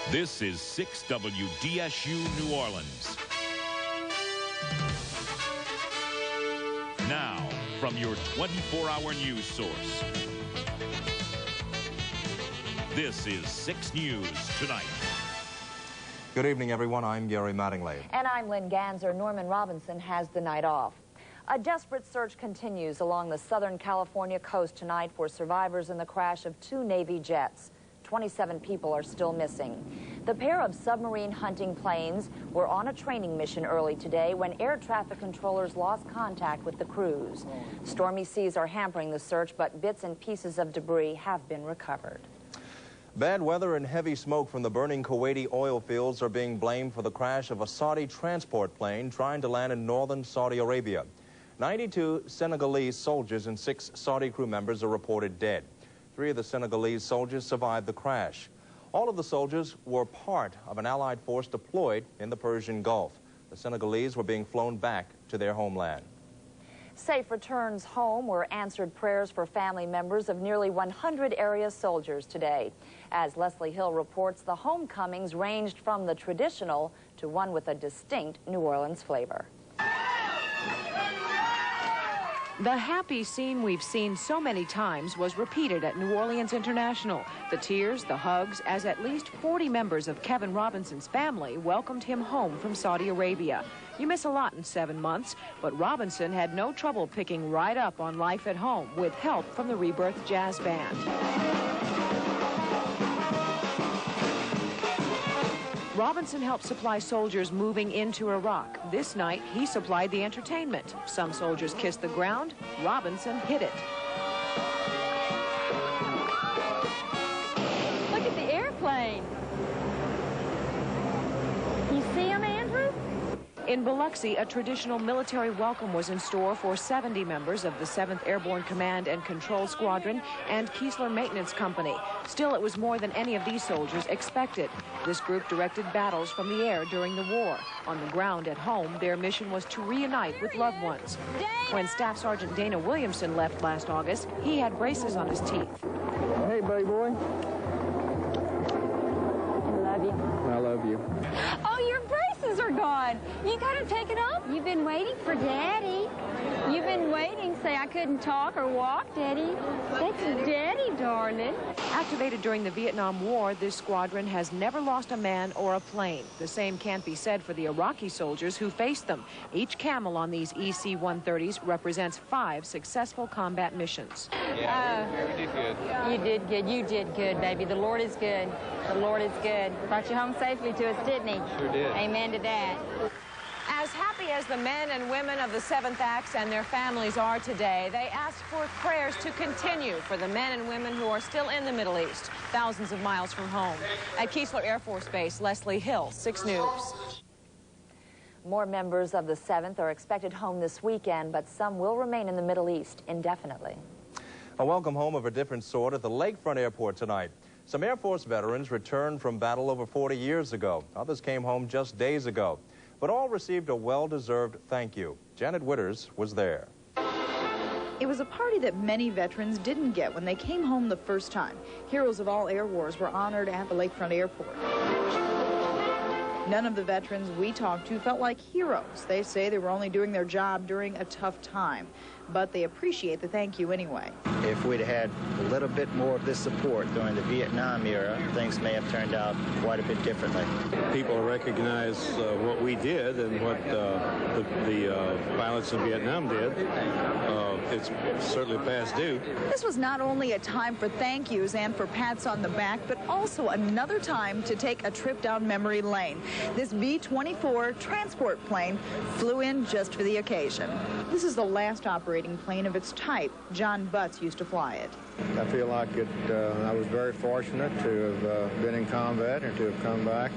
This is 6 WDSU New Orleans. Now, from your 24-hour news source, this is 6 News Tonight. Good evening, everyone. I'm Gary Mattingly. And I'm Lynn Gansar. Norman Robinson has the night off. A desperate search continues along the Southern California coast tonight for survivors in the crash of 2 Navy jets. 27 people are still missing. The pair of submarine hunting planes were on a training mission early today when air traffic controllers lost contact with the crews. Stormy seas are hampering the search, but bits and pieces of debris have been recovered. Bad weather and heavy smoke from the burning Kuwaiti oil fields are being blamed for the crash of a Saudi transport plane trying to land in northern Saudi Arabia. 92 Senegalese soldiers and 6 Saudi crew members are reported dead. 3 of the Senegalese soldiers survived the crash. All of the soldiers were part of an Allied force deployed in the Persian Gulf. The Senegalese were being flown back to their homeland. Safe returns home were answered prayers for family members of nearly 100 area soldiers today. As Leslie Hill reports, the homecomings ranged from the traditional to one with a distinct New Orleans flavor. The happy scene we've seen so many times was repeated at New Orleans International. The tears, the hugs, as at least 40 members of Kevin Robinson's family welcomed him home from Saudi Arabia. You miss a lot in 7 months, but Robinson had no trouble picking right up on life at home with help from the Rebirth Jazz Band. Robinson helped supply soldiers moving into Iraq. This night, he supplied the entertainment. Some soldiers kissed the ground. Robinson hit it. Look at the airplane. You see him, Andrew? In Biloxi, a traditional military welcome was in store for 70 members of the 7th Airborne Command and Control Squadron and Keesler Maintenance Company. Still, it was more than any of these soldiers expected. This group directed battles from the air during the war. On the ground at home, their mission was to reunite with loved ones. When Staff Sergeant Dana Williamson left last August, he had braces on his teeth. Hey, buddy boy. I love you. I love you. Oh, your braces are gone. You got them taken off? You've been waiting for Daddy. You've been waiting. Say I couldn't talk or walk, Daddy. That's Daddy, darling. Activated during the Vietnam War, this squadron has never lost a man or a plane. The same can't be said for the Iraqi soldiers who faced them. Each camel on these EC-130s represents 5 successful combat missions. Yeah, we did good. You did good. You did good, baby. The Lord is good. The Lord is good. Brought you home safely to us, didn't he? Sure did. Amen to that. As happy as the men and women of the 7th Acts and their families are today, they asked for prayers to continue for the men and women who are still in the Middle East, thousands of miles from home. At Keesler Air Force Base, Leslie Hill, 6 News. More members of the 7th are expected home this weekend, but some will remain in the Middle East indefinitely. A welcome home of a different sort at the Lakefront Airport tonight. Some Air Force veterans returned from battle over 40 years ago. Others came home just days ago. But all received a well-deserved thank you. Janet Witters was there. It was a party that many veterans didn't get when they came home the first time. Heroes of all air wars were honored at the Lakefront Airport. None of the veterans we talked to felt like heroes. They say they were only doing their job during a tough time, but they appreciate the thank you anyway. If we'd had a little bit more of this support during the Vietnam era, things may have turned out quite a bit differently. People recognize what we did and what the pilots in Vietnam did. It's certainly past due. This was not only a time for thank yous and for pats on the back, but also another time to take a trip down memory lane. This B-24 transport plane flew in just for the occasion. This is the last operating plane of its type. John Butts used to fly it. I feel like I was very fortunate to have been in combat and to have come back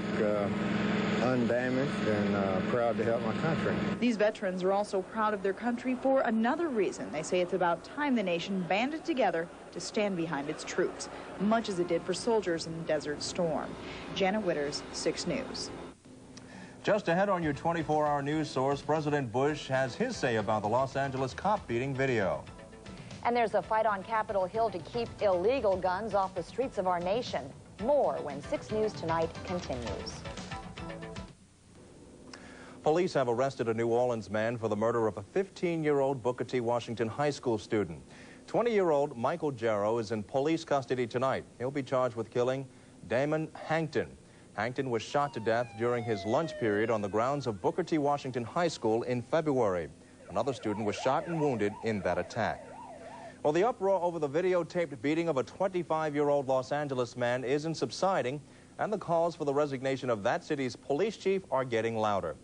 undamaged and proud to help my country. These veterans are also proud of their country for another reason. They say it's about time the nation banded together to stand behind its troops, much as it did for soldiers in Desert Storm. Janet Witters, 6 News. Just ahead on your 24-hour news source, President Bush has his say about the Los Angeles cop beating video. And there's a fight on Capitol Hill to keep illegal guns off the streets of our nation. More when 6 News Tonight continues. Police have arrested a New Orleans man for the murder of a 15-year-old Booker T. Washington High School student. 20-year-old Michael Darrow is in police custody tonight. He'll be charged with killing Damon Hankton. Hankton was shot to death during his lunch period on the grounds of Booker T. Washington High School in February. Another student was shot and wounded in that attack. Well, the uproar over the videotaped beating of a 25-year-old Los Angeles man isn't subsiding, and the calls for the resignation of that city's police chief are getting louder.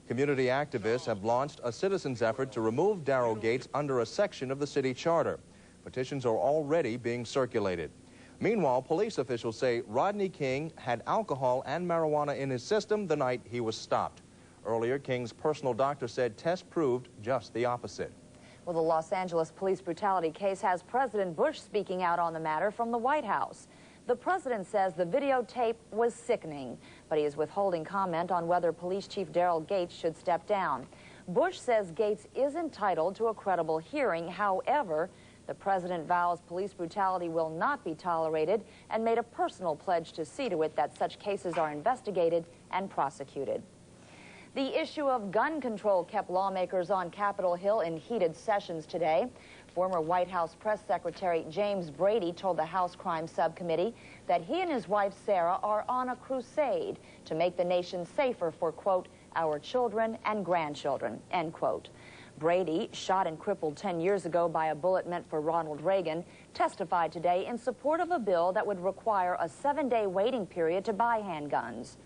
Community activists have launched a citizens' effort to remove Darrow Gates under a section of the city charter. Petitions are already being circulated. Meanwhile, police officials say Rodney King had alcohol and marijuana in his system the night he was stopped. Earlier, King's personal doctor said tests proved just the opposite. Well, the Los Angeles police brutality case has President Bush speaking out on the matter from the White House. The president says the videotape was sickening, but he is withholding comment on whether Police Chief Darrow Gates should step down. Bush says Gates is entitled to a credible hearing. However, the president vows police brutality will not be tolerated and made a personal pledge to see to it that such cases are investigated and prosecuted. The issue of gun control kept lawmakers on Capitol Hill in heated sessions today. Former White House Press Secretary James Brady told the House Crime Subcommittee that he and his wife Sarah are on a crusade to make the nation safer for, quote, our children and grandchildren, end quote. Brady, shot and crippled 10 years ago by a bullet meant for Ronald Reagan, testified today in support of a bill that would require a 7-day waiting period to buy handguns.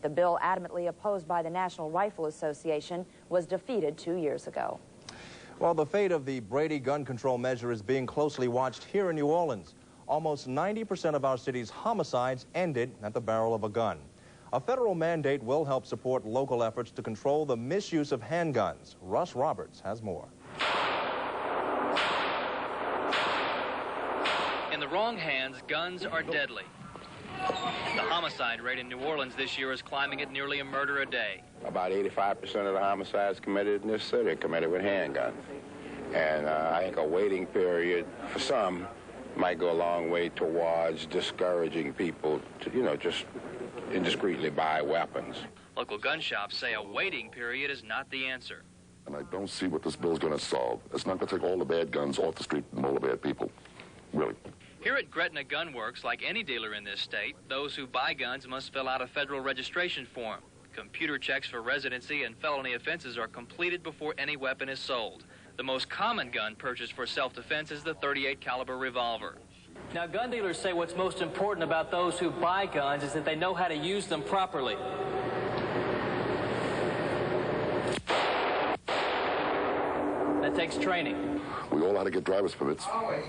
The bill, adamantly opposed by the National Rifle Association, was defeated 2 years ago. Well, the fate of the Brady gun control measure is being closely watched here in New Orleans. Almost 90% of our city's homicides ended at the barrel of a gun. A federal mandate will help support local efforts to control the misuse of handguns. Russ Roberts has more. In the wrong hands, guns are deadly. The homicide rate in New Orleans this year is climbing at nearly a murder a day. About 85% of the homicides committed in this city are committed with handguns. And I think a waiting period for some might go a long way towards discouraging people to, you know, just indiscreetly buy weapons. Local gun shops say a waiting period is not the answer. And I don't see what this bill is going to solve. It's not going to take all the bad guns off the street and all the bad people, really. Here at Gretna Gun Works, like any dealer in this state, those who buy guns must fill out a federal registration form. Computer checks for residency and felony offenses are completed before any weapon is sold. The most common gun purchased for self-defense is the .38 caliber revolver. Now, gun dealers say what's most important about those who buy guns is that they know how to use them properly. That takes training. We all have to get driver's permits.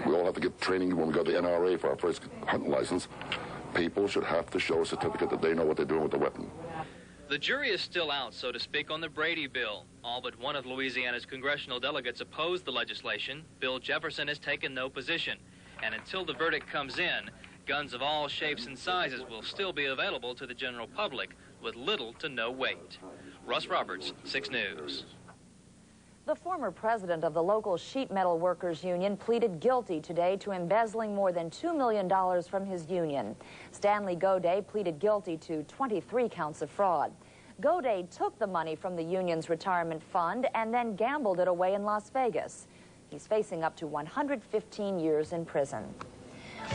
We all have to get training when we go to the NRA for our first hunting license. People should have to show a certificate that they know what they're doing with the weapon. The jury is still out, so to speak, on the Brady bill. All but one of Louisiana's congressional delegates opposed the legislation. Bill Jefferson has taken no position. And until the verdict comes in, guns of all shapes and sizes will still be available to the general public with little to no weight. Russ Roberts, 6 News. The former president of the local sheet metal workers union pleaded guilty today to embezzling more than $2 million from his union. Stanley Goday pleaded guilty to 23 counts of fraud. Goday took the money from the union's retirement fund and then gambled it away in Las Vegas. He's facing up to 115 years in prison.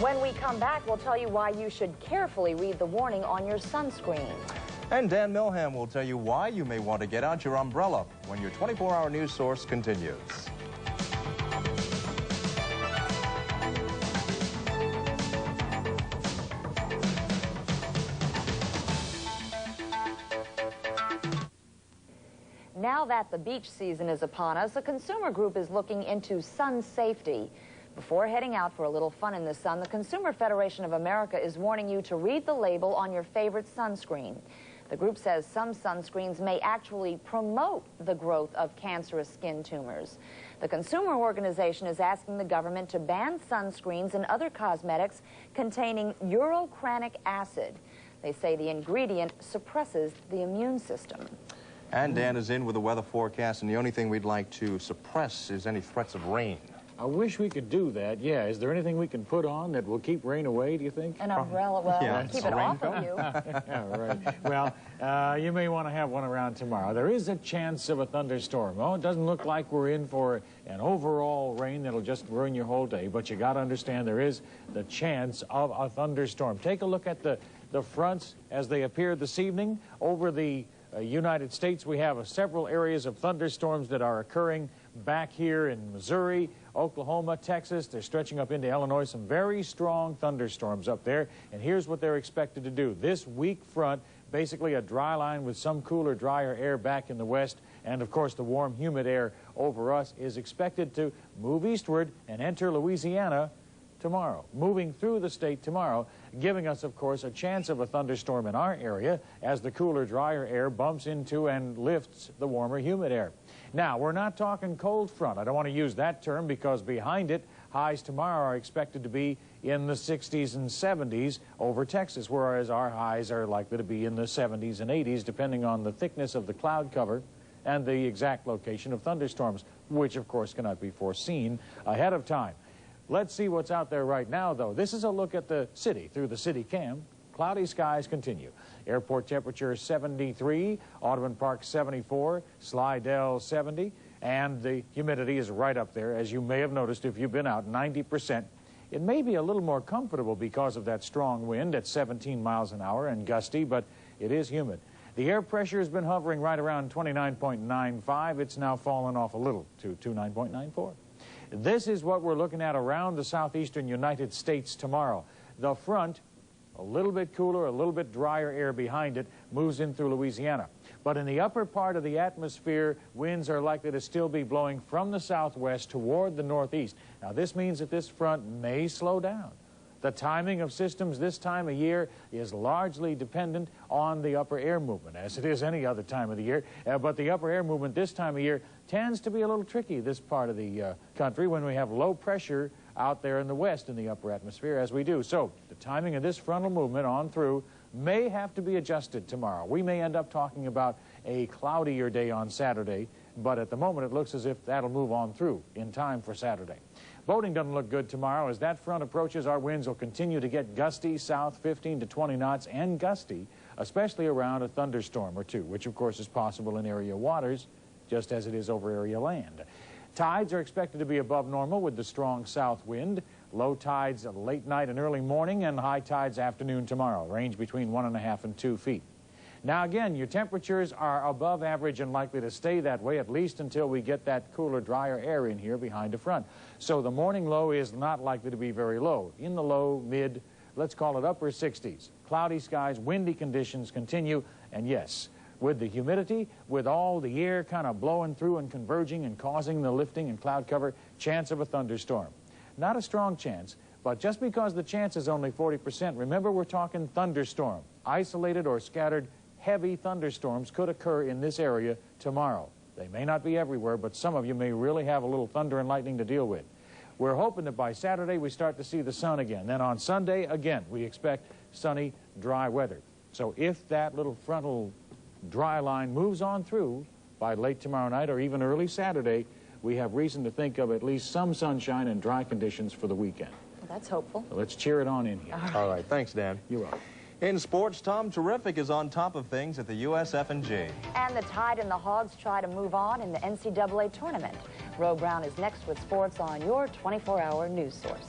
When we come back, we'll tell you why you should carefully read the warning on your sunscreen. And Dan Milham will tell you why you may want to get out your umbrella when your 24-hour news source continues. Now that the beach season is upon us, a consumer group is looking into sun safety. Before heading out for a little fun in the sun, the Consumer Federation of America is warning you to read the label on your favorite sunscreen. The group says some sunscreens may actually promote the growth of cancerous skin tumors. The consumer organization is asking the government to ban sunscreens and other cosmetics containing urocranic acid. They say the ingredient suppresses the immune system. And Dan is in with the weather forecast, and the only thing we'd like to suppress is any threats of rain. I wish we could do that. Yeah, is there anything we can put on that will keep rain away, do you think? An umbrella, well, Yeah, keep it off of you. Yeah, right. Well, you may want to have one around tomorrow. There is a chance of a thunderstorm. Oh, it doesn't look like we're in for an overall rain that'll just ruin your whole day, but you got to understand there is the chance of a thunderstorm. Take a look at the fronts as they appear this evening. Over the United States, we have several areas of thunderstorms that are occurring back here in Missouri, Oklahoma, Texas. They're stretching up into Illinois. Some very strong thunderstorms up there. And here's what they're expected to do. This weak front, basically a dry line with some cooler, drier air back in the west, and of course the warm, humid air over us, is expected to move eastward and enter Louisiana tomorrow, moving through the state tomorrow, giving us, of course, a chance of a thunderstorm in our area as the cooler, drier air bumps into and lifts the warmer, humid air. Now, we're not talking cold front. I don't want to use that term because behind it, highs tomorrow are expected to be in the 60s and 70s over Texas, whereas our highs are likely to be in the 70s and 80s, depending on the thickness of the cloud cover and the exact location of thunderstorms, which, of course, cannot be foreseen ahead of time. Let's see what's out there right now, though. This is a look at the city through the city cam. Cloudy skies continue. Airport temperature 73, Audubon Park 74, Slidell 70, and the humidity is right up there, as you may have noticed if you've been out, 90%. It may be a little more comfortable because of that strong wind at 17 miles an hour and gusty, but it is humid. The air pressure has been hovering right around 29.95. It's now fallen off a little to 29.94. This is what we're looking at around the southeastern United States tomorrow. The front, a little bit cooler, a little bit drier air behind it, moves in through Louisiana. But in the upper part of the atmosphere, winds are likely to still be blowing from the southwest toward the northeast. Now, this means that this front may slow down. The timing of systems this time of year is largely dependent on the upper air movement, as it is any other time of the year. But the upper air movement this time of year tends to be a little tricky this part of the country when we have low pressure out there in the west in the upper atmosphere, as we do. So the timing of this frontal movement on through may have to be adjusted tomorrow. We may end up talking about a cloudier day on Saturday, but at the moment it looks as if that'll move on through in time for Saturday. Boating doesn't look good tomorrow. As that front approaches, our winds will continue to get gusty, south 15 to 20 knots, and gusty, especially around a thunderstorm or two, which of course is possible in area waters, just as it is over area land. Tides are expected to be above normal with the strong south wind. Low tides late night and early morning, and high tides afternoon tomorrow, range between 1.5 and 2 feet. Now again, your temperatures are above average and likely to stay that way at least until we get that cooler, drier air in here behind the front. So the morning low is not likely to be very low. In the low, mid, let's call it upper 60s. Cloudy skies, windy conditions continue, and yes, with the humidity, with all the air kind of blowing through and converging and causing the lifting and cloud cover, chance of a thunderstorm. Not a strong chance, but just because the chance is only 40%, remember we're talking thunderstorm. Isolated or scattered heavy thunderstorms could occur in this area tomorrow. They may not be everywhere, but some of you may really have a little thunder and lightning to deal with. We're hoping that by Saturday we start to see the sun again. Then on Sunday, again, we expect sunny, dry weather. So if that little frontal dry line moves on through by late tomorrow night or even early Saturday, we have reason to think of at least some sunshine and dry conditions for the weekend. Well, that's hopeful. So let's cheer it on in here. All right. Thanks, Dan. You're welcome. In sports, Tom Terrific is on top of things at the USF&G. And the Tide and the Hogs try to move on in the NCAA tournament. Roe Brown is next with sports on your 24-hour news source.